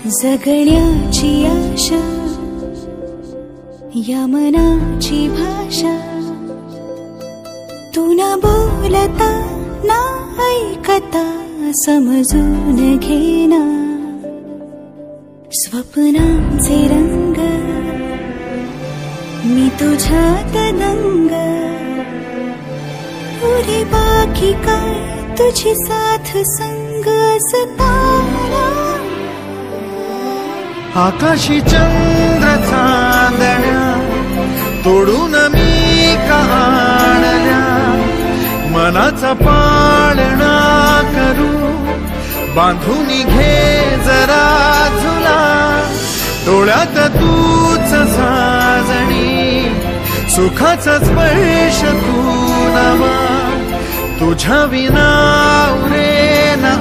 जगण्याची आशा या मनाची भाषा तू न बोलता ना ऐकता समजून घेना स्वप्नांचे रंग मी तुझ्यात दंग पुरे बाकी काय तुझी साथ संग असताना आकाशी चंद्र चांदण्या तोडून मी का आणल्या मनाचा पाळणा करू बांधून घे जरा झुला डोळ्यात तूच साजणी सुखाचा स्पर्श तू नवा तुझ्या विना उरे न